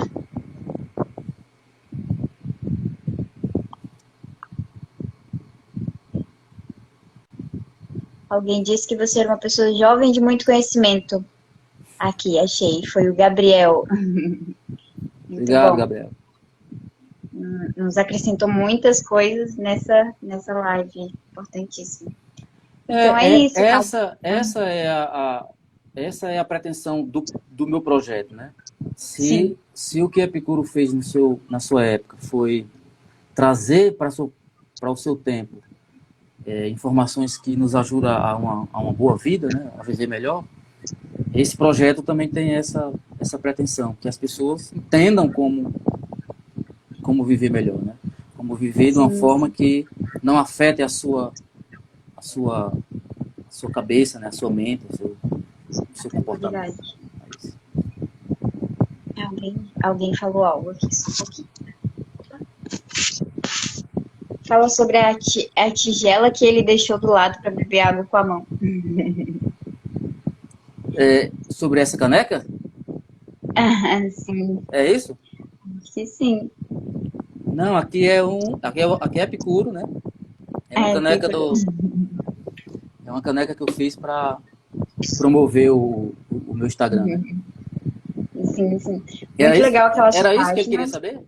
Alguém disse que você era uma pessoa jovem de muito conhecimento. Aqui, achei. Foi o Gabriel. Muito Obrigado, bom. Gabriel. Nos acrescentou muitas coisas nessa live. Importantíssimo. Então é isso. Essa é a pretensão do meu projeto, né? Sim. Se o que Epicuro fez na sua época foi trazer para o seu tempo informações que nos ajudam a uma boa vida, né? A viver melhor, esse projeto também tem essa pretensão, que as pessoas entendam como viver melhor, né? Como viver de uma forma que não afete a sua cabeça, né? A sua mente, o seu comportamento. Alguém falou algo aqui, só um pouquinho. Fala sobre a tigela que ele deixou do lado para beber água com a mão. Sobre essa caneca? Sim. É isso? Acho que sim. Não, aqui é Epicuro, né? É uma caneca É uma caneca que eu fiz para promover o meu Instagram. Né? Sim. Muito legal aquela página. Era isso que ele queria saber?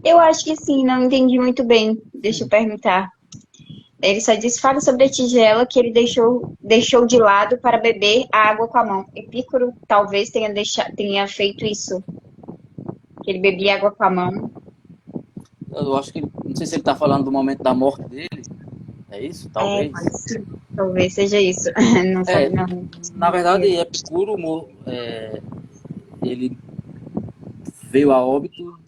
Eu acho que sim, não entendi muito bem. Deixa eu perguntar. Ele só disse, fala sobre a tigela que ele deixou de lado para beber a água com a mão. Epicuro talvez tenha feito isso. Que ele bebia água com a mão. Eu acho que, não sei se ele está falando do momento da morte dele. É isso? Talvez. Talvez seja isso. Não sabe, não. Na verdade, Epicuro, ele veio a óbito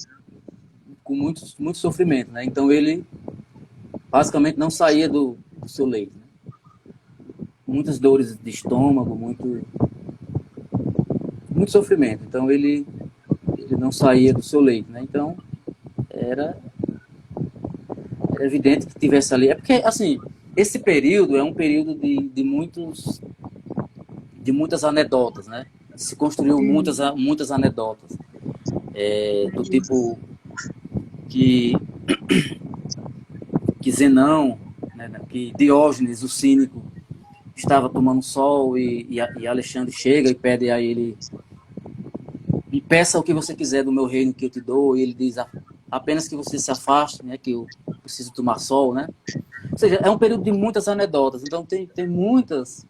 com muito sofrimento, né? Então ele basicamente não saía do seu leito. Né? Muitas dores de estômago, muito sofrimento. Então ele não saía do seu leito, né? Então era evidente que tivesse ali. É porque, assim, esse período é um período de muitas anedotas, né? Se construiu muitas anedotas. Do tipo que Zenão, né, que Diógenes, o cínico, estava tomando sol e Alexandre chega e pede a ele: me peça o que você quiser do meu reino que eu te dou, e ele diz: apenas que você se afaste, né, que eu preciso tomar sol, né? Ou seja, é um período de muitas anedotas, então tem muitas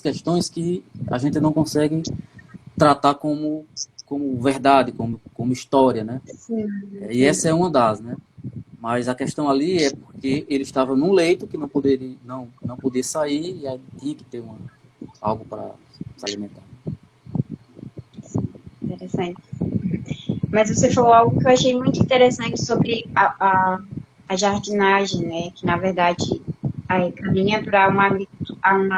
questões que a gente não consegue tratar como verdade, como história, né? Sim. E essa é uma das, né? Mas a questão ali é porque ele estava num leito que não podia sair, e aí tinha que ter algo para se alimentar. Interessante. Mas você falou algo que eu achei muito interessante sobre a jardinagem, né? Que, na verdade, caminha para uma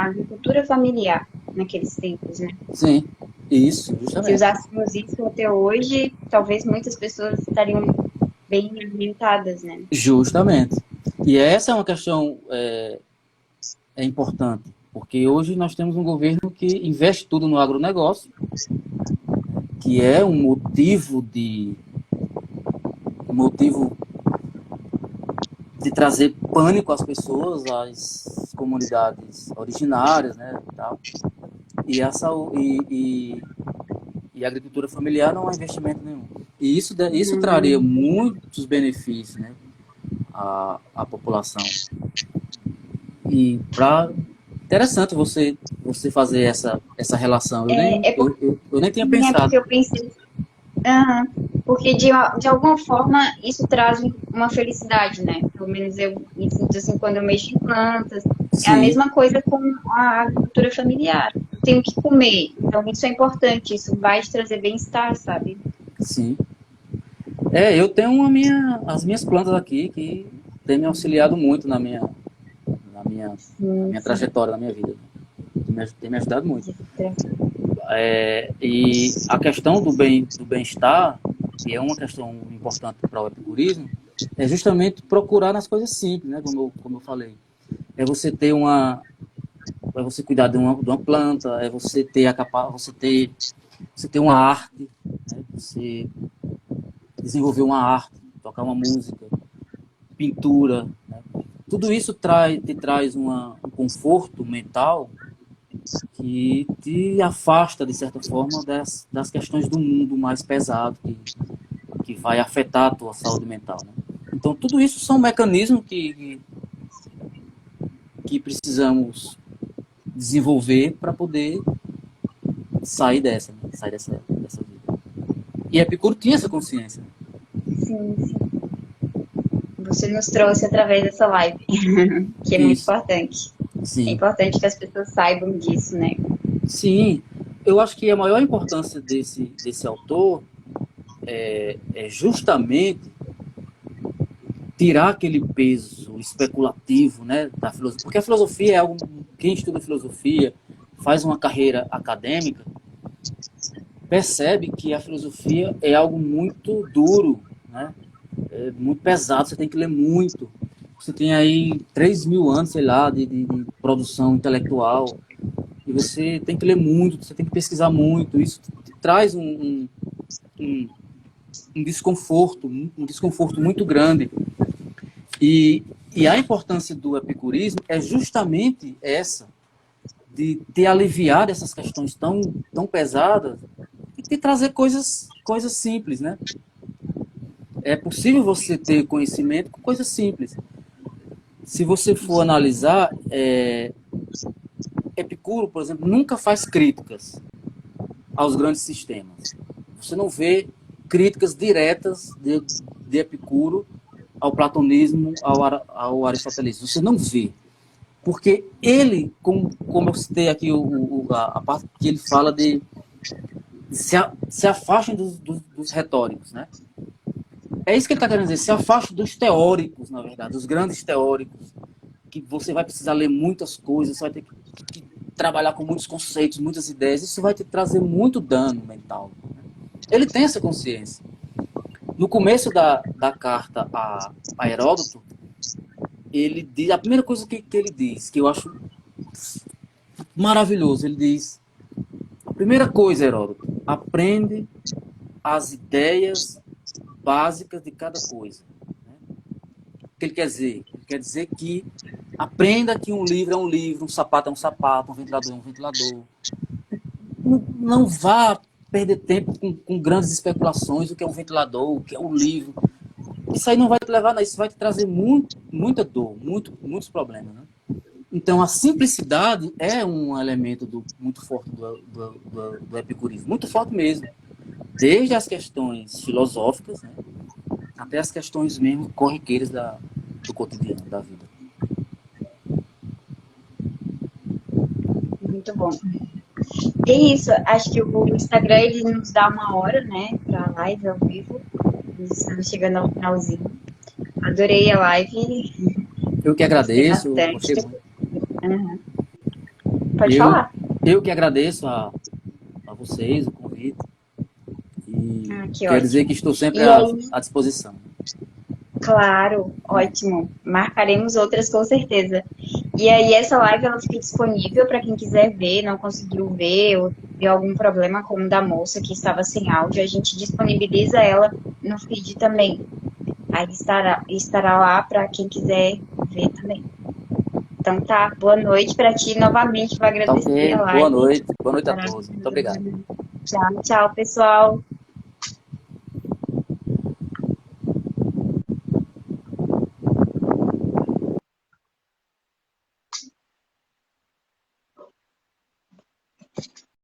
agricultura familiar naqueles tempos, né? Sim, isso, justamente. Se usássemos isso até hoje, talvez muitas pessoas estariam bem alimentadas, né? Justamente. E essa é uma questão importante, porque hoje nós temos um governo que investe tudo no agronegócio, que é um motivo de trazer pânico às pessoas, às comunidades originárias, né, tal. E a agricultura familiar não há investimento nenhum. E isso traria muitos benefícios, né, à população. E interessante você fazer essa relação. Eu nem tinha pensado. Porque eu pensei. Porque de alguma forma isso traz uma felicidade, né? Pelo menos eu me sinto assim quando eu mexo em plantas. Sim. É a mesma coisa com a agricultura familiar. tenho que comer. Então, isso é importante, isso vai te trazer bem-estar, sabe? Sim. Eu tenho as minhas plantas aqui que têm me auxiliado muito na minha, na Sim, minha sim. trajetória, na minha vida. Tem me ajudado muito. Sim. E a questão do bem-estar, que é uma questão importante para o epicurismo, é justamente procurar nas coisas simples, né? Como eu falei. É você cuidar de uma planta, é você ter você ter uma arte, né? Você desenvolver uma arte, tocar uma música, pintura, né? Tudo isso te traz um conforto mental que te afasta, de certa forma, das questões do mundo mais pesado que vai afetar a tua saúde mental. Né? Então, tudo isso são mecanismos que precisamos desenvolver para poder sair dessa vida. E Epicuro tinha essa consciência. Sim, sim. Você nos trouxe através dessa live, que é muito Isso, importante. É sim. importante que as pessoas saibam disso, né? Sim, eu acho que a maior importância desse autor é justamente tirar aquele peso especulativo, né, da filosofia. Porque a filosofia é algo, quem estuda filosofia, faz uma carreira acadêmica, percebe que a filosofia é algo muito duro, né? É muito pesado, você tem que ler muito. Você tem aí 3.000 anos, sei lá, de produção intelectual, e você tem que ler muito, você tem que pesquisar muito. Isso te traz um, um desconforto muito grande. E a importância do epicurismo é justamente essa, de te aliviar dessas questões tão pesadas e te trazer coisas simples, né? É possível você ter conhecimento com coisas simples. Se você for analisar, Epicuro, por exemplo, nunca faz críticas aos grandes sistemas. Você não vê críticas diretas de Epicuro ao platonismo, ao aristotelismo. Você não vê. Porque ele, como eu citei aqui a parte que ele fala de se afastem dos retóricos, né? É isso que ele está querendo dizer, se afaste dos teóricos, na verdade, dos grandes teóricos, que você vai precisar ler muitas coisas, você vai ter que trabalhar com muitos conceitos, muitas ideias, isso vai te trazer muito dano mental. Ele tem essa consciência. No começo da carta a Heródoto, ele diz, a primeira coisa que ele diz, que eu acho maravilhoso, ele diz, a primeira coisa, Heródoto, aprende as ideias básicas de cada coisa. O que ele quer dizer? Ele quer dizer que aprenda que um livro é um livro, um sapato é um sapato, um ventilador é um ventilador. Não vá perder tempo com grandes especulações, o que é um ventilador, o que é um livro. Isso aí não vai te levar a isso, vai te trazer muita dor, muitos problemas. Né? Então, a simplicidade é um elemento muito forte do epicurismo, muito forte mesmo. Desde as questões filosóficas, né, até as questões mesmo corriqueiras do cotidiano, da vida. Muito bom. É isso, acho que o Instagram ele nos dá uma hora, né, para live ao vivo. Estamos chegando ao finalzinho. Adorei a live. Eu que Gostei agradeço, gostei bastante. muito. Uhum. Pode Eu, falar. eu que agradeço a vocês o convite e Que quero dizer que ótimo. estou sempre E aí, à disposição. claro, ótimo. Marcaremos outras com certeza. E aí, essa live ela fica disponível para quem quiser ver, não conseguiu ver, ou viu algum problema, como o da moça que estava sem áudio, a gente disponibiliza ela no feed também. Aí estará lá para quem quiser ver também. Então tá, boa noite para ti. Novamente vou Tá agradecer ok, a live. boa noite a todos. Muito obrigado. Tchau, tchau, pessoal.